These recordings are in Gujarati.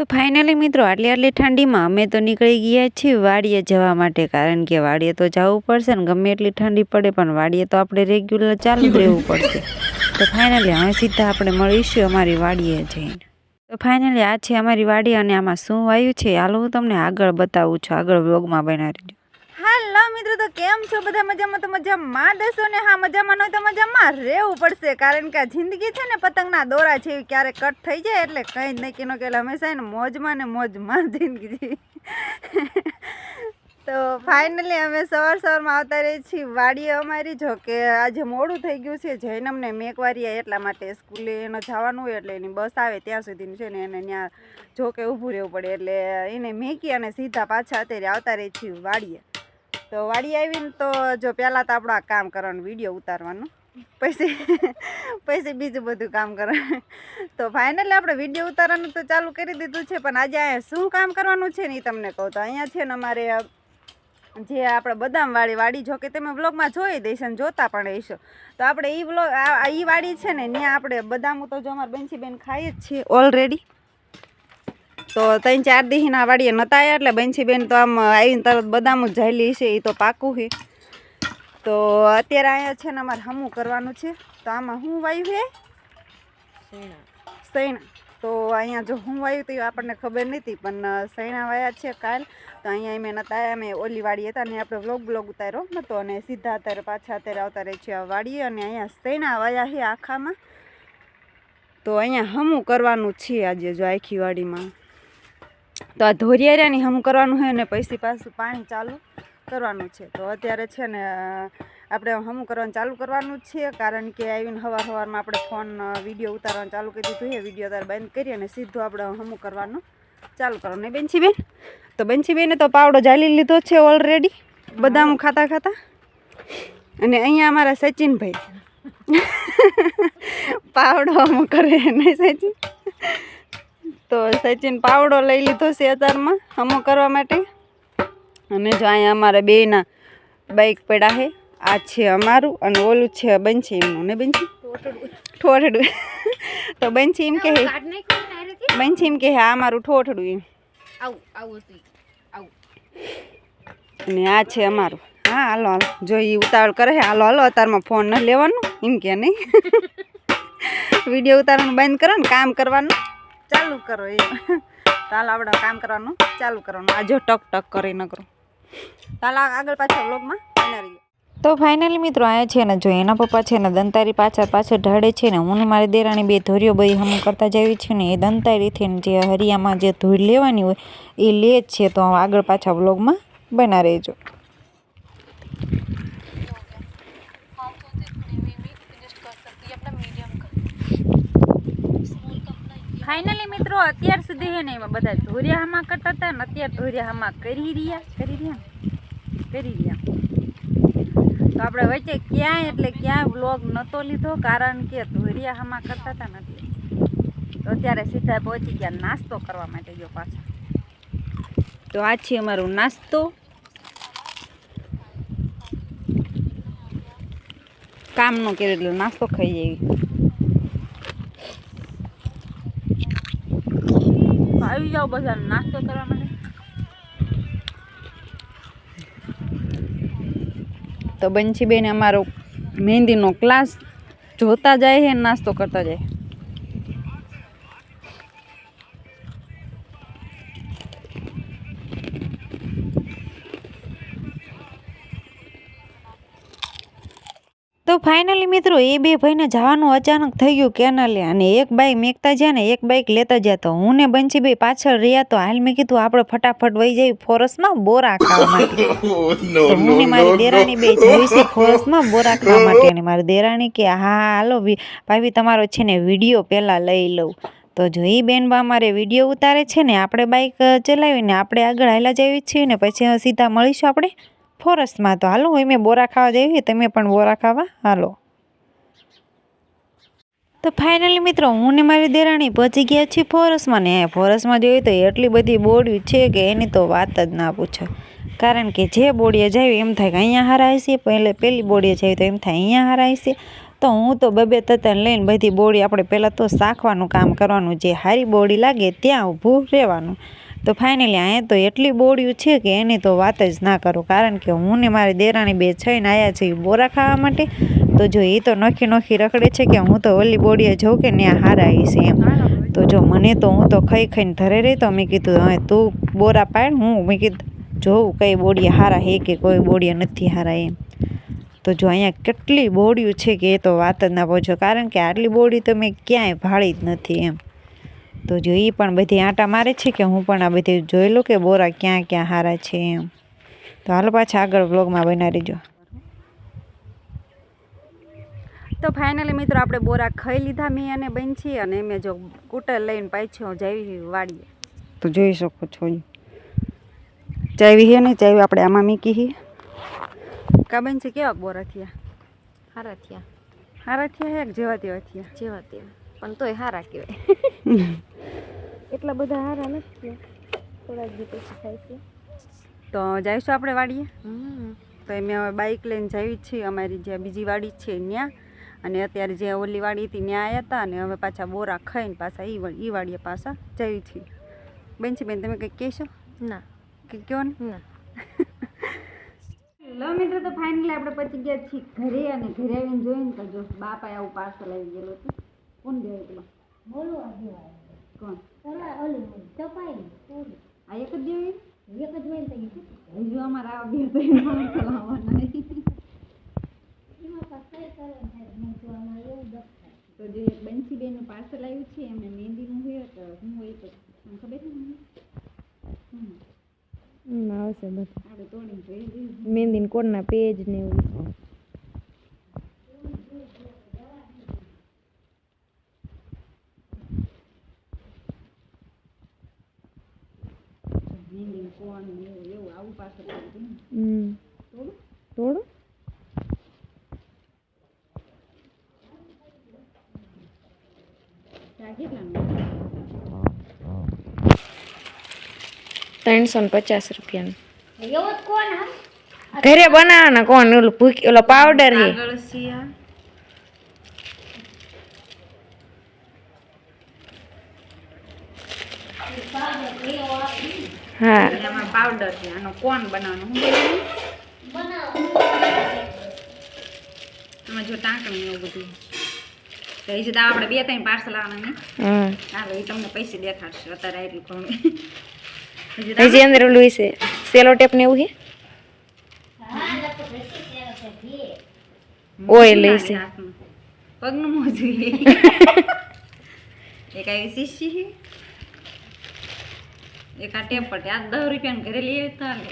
તો ફાઇનલી મિત્રો આટલી ઠંડીમાં અમે તો નીકળી ગયા છીએ વાડીએ જવા માટે, કારણ કે વાડીએ તો જવું પડશે ને, ગમે એટલી ઠંડી પડે પણ વાડીએ તો આપણે રેગ્યુલર ચાલુ જ રહેવું પડશે. તો ફાઇનલી હવે સીધા આપણે મળીશું અમારી વાડીએ જઈને. તો ફાઇનલી આ છે અમારી વાડી અને આમાં શું વાયું છે હાલો હું તમને આગળ બતાવું છું, આગળ વ્લોગમાં બના રહેજો. હાલો મિત્રો, તો કેમ છો બધા? મજામાં? તો મજામાં દેશો ને? હા, મજામાં હોય તો મજામાં રહેવું પડશે, કારણ કે આ જિંદગી છે ને પતંગના દોરા છે, ક્યારેક કટ થઈ જાય એટલે કંઈ જ નક્કી ન કહેવાય. હંમેશા ને મોજમાં ને મોજમાં જિંદગી. તો ફાઇનલી અમે સવારમાં આવતા રહી છીએ વાડીએ અમારી. જો કે આજે મોડું થઈ ગયું છે, જઈને અમને મેકવારી એટલા માટે સ્કૂલે એને જવાનું હોય એટલે એની બસ આવે ત્યાં સુધી છે ને એને ત્યાં જો કે ઊભું રહેવું પડે, એટલે એને મેકી અને સીધા પાછા અત્યારે આવતા રહી છીએ વાડીએ. તો વાડી આવીને તો જો પહેલાં તો આપણું આ કામ કરવાનું, વિડીયો ઉતારવાનું, પછી બીજું બધું કામ કરવાનું. તો ફાઇનલી આપણે વિડીયો ઉતારવાનું તો ચાલુ કરી દીધું છે, પણ આજે અહીંયા શું કામ કરવાનું છે ને એ તમને કહું. તો અહીંયા છે ને અમારે જે આપણે બદામવાળી વાડી, જો કે તમે વ્લોગમાં જોઈ દઈશ અને જોતા પણ હશો. તો આપણે એ વાડી છે ને ત્યાં આપણે બદામ તો જો અમારા બંસીબેન ખાઈએ જ છીએ ઓલરેડી. તો 3-4 દીના વાડીએ નહોતા આવ્યા એટલે બંસીબેન તો આમ આવીને તરત બદામ જ જાયેલી છે, એ તો પાકું છે. તો અત્યારે અહીંયા છે ને અમારે હમું કરવાનું છે. તો આમાં હું વાયું છે સૈણા. તો અહીંયા જો હું વાયું તો આપણને ખબર નથી, પણ સૈણા વાયા છે કાલ. તો અહીંયા અમે નહોતા આવ્યા, અમે ઓલી વાડી હતા ને આપણે વ્લોગ ઉતાર્યો નહોતો અને સીધા અત્યારે પાછા આવતા રહે છે આ વાડીએ. અને અહીંયા સૈણા વાયા છે આખામાં. તો અહીંયા હમું કરવાનું છે આજે જો આખી વાડીમાં. તો આ ધોરિયારાની હમું કરવાનું છે ને પછી પાછું પાણી ચાલુ કરવાનું છે. તો અત્યારે છે ને આપણે હમું કરવાનું ચાલુ કરવાનું છે, કારણ કે આવીને સવારમાં આપણે ફોન વિડીયો ઉતારવાનું ચાલુ કરી દીધું છે. વિડીયો અત્યારે બંધ કરી અને સીધું આપણે હમું કરવાનું ચાલુ કરવાનું. ને બંસીબેન, તો બંસીબેને તો પાવડો જાળી લીધો છે ઓલરેડી બદામ ખાતા ખાતા. અને અહીંયા અમારા સચિનભાઈ પાવડો હમું કરે નહીં સચિન. તો સચિન પાવડો લઈ લીધો છે અત્યારમાં હમું કરવા માટે. અને જો અહીંયા અમારા બેના બાઈક પડ્યા છે, આ છે અમારું અને ઓલું છે બંસી એમનું ને બંસી ઠોઠડું. તો બંસી એમ કહે, બંસી એમ કહે આ અમારું ઠોઠડું એમ. અને આ છે અમારું. હા હાલો હાલો, જો એ ઉતાવળ કરે છે, હાલો હાલો અત્યારમાં ફોન ન લેવાનું એમ કે નહીં. વિડીયો ઉતારવાનું બંધ કરો ને કામ કરવાનું ચાલુ કરો એમ. ચાલો આપણે કામ કરવાનું ચાલુ કરવાનું. આ જો ટક ટક કરી ન કરો. ચાલો આગળ પાછળ વ્લોગમાં બના રહીએ. તો ફાઇનલી મિત્રો આયા છે ને જો એના પપ્પા છે ને દંતારી પાછળ ઢળે છે ને, હું ને મારી દેરાણી બે ધોરીઓ બધી હમું કરતા જાવી છે ને. એ દંતારીથી જે હરિયામાં જે ધૂળ લેવાની હોય એ લે જ છે. તો આગળ પાછા વ્લોગમાં બના રહેજો. ફાઇનલી મિત્રો અત્યાર સુધી છે ને એમાં બધા ધોરિયા હમા કરતા હતા ને અત્યારે ધોરિયા હમા કરી રહ્યા. તો આપણે વચ્ચે ક્યાંય વ્લોગ નહોતો લીધો, કારણ કે ધોરિયા હમા કરતા હતા નથી. તો અત્યારે સીધા પહોંચી ગયા નાસ્તો કરવા માટે જો પાછા. તો આ છે અમારો નાસ્તો. કામ ન કરે એટલે નાસ્તો ખાઈ જાય. આવી જાઓ બધા નાસ્તો કરવા માટે. તો બંસીબેન અમારો મહેંદીનો ક્લાસ જોતા જાય છે, નાસ્તો કરતા જાય. તો ફાઇનલી મિત્રો એ બે ભાઈને જવાનું અચાનક થઈ ગયું કેનાલે, અને એક બાઈક મેકતા જ્યાં ને એક બાઈક લેતા જ્યાં. તો હું ને બંસીભાઈ પાછળ રહ્યા. તો હાલ મેં કીધું આપણે ફટાફટ વહી જઈએ ફોરેસ્ટમાં બોરા ખાવા માટે. તો હું ને મારી દેરાણી બે જઈ છે ફોરેસ્ટમાં બોરા ખાવા માટે. અને મારી દેરાણી કે હા હાલો ભાભી તમારો છે ને વિડીયો પહેલાં લઈ લઉં. તો જો એ બેનબા અમારે વિડીયો ઉતારે છે ને, આપણે બાઈક ચલાવીને આપણે આગળ હાલા જઈએ છીએ ને પછી સીધા મળીશું આપણે ફોરેસ્ટમાં. તો હાલો હોય મેં બોરા ખાવા જઈએ, તમે પણ બોરા ખાવા હાલો. તો ફાઇનલી મિત્રો હું ને મારી દેરાણી પહોંચી ગયા છીએ ફોરેસ્ટમાં. ને ફોરેસ્ટમાં જોઈએ તો એટલી બધી બોડીઓ છે કે એની તો વાત જ ના પૂછો. કારણ કે જે બોડીએ જાય એમ થાય કે અહીંયા હારાય છે, પહેલી બોડીએ જાય તો એમ થાય અહીંયા હારાય છે. તો હું તો બબે તતન લઈને બધી બોડી આપણે પહેલાં તો શાખવાનું કામ કરવાનું, જે સારી બોડી લાગે ત્યાં ઊભું રહેવાનું. તો ફાઇનલી અહીંયા તો એટલી બોડીઓ છે કે એની તો વાત જ ના કરું, કારણ કે હું ને મારી દેરાણી બે છઈને આવ્યા છીએ બોરા ખાવા માટે. તો જો એ તો નોખી રખડે છે કે હું તો ઓલી બોડીએ જોઉં કે ત્યાં હારા આવી છે એમ. તો જો મને તો હું તો ખાઈને ધરે રહી. તો મેં કીધું હવે તું બોરા પાડ, મેં કીધું જોઉં કઈ બોડીએ હારા હે કે કોઈ બોડીએ નથી હારા એમ. તો જો અહીંયા કેટલી બોડીઓ છે કે એ તો વાત જ ના પૂછો, કારણ કે આટલી બોડી તો મેં ક્યાંય ભાળી જ નથી એમ. તો જો એ પણ બધી આંટા મારે છે કે હું પણ આ બધી જોઈ લઉં કે બોરા ક્યાં ક્યાં હારા છે એમ. તો હાલો પાછા આગળ વ્લોગમાં બના રહેજો. તો ફાઇનલી મિત્રો આપણે બોરા ખાઈ લીધા મેં અને બેન છીએ, અને મેં જો કૂટર લઈને પાછો જાવી વાડીએ. તો જોઈ શકો છો ચાવી છે ને, ચાવી આપણે આમાં મીકી છે. કા બેન છે કેવા બોરા થયા? હારા થયા. હારા થયા હે જેવા તેવા થયા? જેવા તેવા, પણ તોય હારા કહેવાય. એટલા બધા હારા નથી, થોડાક દી પછી થાય છે. તો જઈશું આપણે વાડીએ. તો અમે હવે બાઇક લઈને જાવી છીએ અમારી જ્યાં બીજી વાડી છે ત્યાં, અને અત્યારે જે ઓલી વાડી હતી ત્યાં આવ્યા હતા, અને હવે પાછા બોરા ખાઈને પાછા એ વાડીએ પાછા જવી છીએ. બેન છે બેન તમે કંઈક કહેશો? ના કંઈક કહો ને. ના. લો મિત્રો તો ફાઇનલી આપણે પહોંચી ગયા છીએ ઘરે, અને ઘરે આવીને જોઈને તો જો બાપા આવું પાર્સલ આવી ગયેલું હતું. કોણ દેવાય તું? બોલો દેવાય. કોણ? ઓલી ચપાઈ આ એક જ દેવાય? એક જ મેં થઈ ગયું. હજુ અમારા આ બે ત્રણ પાર્સલ આવવાના. એમાં પાછળ કરે મેં તો આમાં એવું દફતર. તો જે એક બંસી બેનનું પાર્સલ આવ્યું છે એમને મહેંદીનું હોય, તો હું હોય તો તમને ખબર છે ને આવશે બધું આપણે તોડીને જોઈ દઈએ. મહેંદી કોડના પેજ ને એવું. મહેંદી કોણ ને એવું આવું પાર્સલ આવ્યું ને. તોડું થોડું 350 રૂપિયાનું. ઘરે બનાવવાના કોણ? ઓલો પાવડર હે. હા એમાં પાવડર છે, આનો કોણ બનાવવાનો એમાં જો ટાંકણી એવું બધું. તો એ જ આપણે 2-3 પાર્સલ આવવાના નહીં. હાલો એ તમને પૈસે દેખાડશે અત્યારે એટલું ઘણું. હજી અંદર ઓલું છે સેલો ટેપ ને એવું છે. ઓઇલ છે પગનું મોજું. એક આવી શીશી છે, એક આ ટેપ પર આ 10 રૂપિયાનું ઘરે લઈ આવી ચાલે.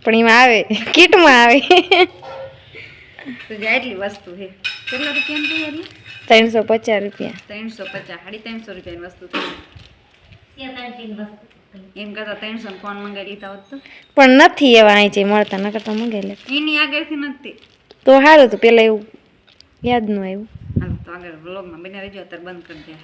પણ એમાં આવે કીટમાં આવે. તો જે એટલી વસ્તુ છે. કેટલા રૂપિયાની તૈયારી? 350 રૂપિયા. 350, 350 રૂપિયાની વસ્તુ થઈ. એમ કરતા 300 કોણ મંગાવી લીધા હોત તો. પણ નથી એવા અહીં છે મળતા, નકર તો મંગાવી લે. એની આગળથી નથી તો સારું, તો પેલા એવું યાદ ન આવ્યું. હાલો તો આગળ વ્લોગમાં બને રહેજો, અત્યારે બંધ કરી દે.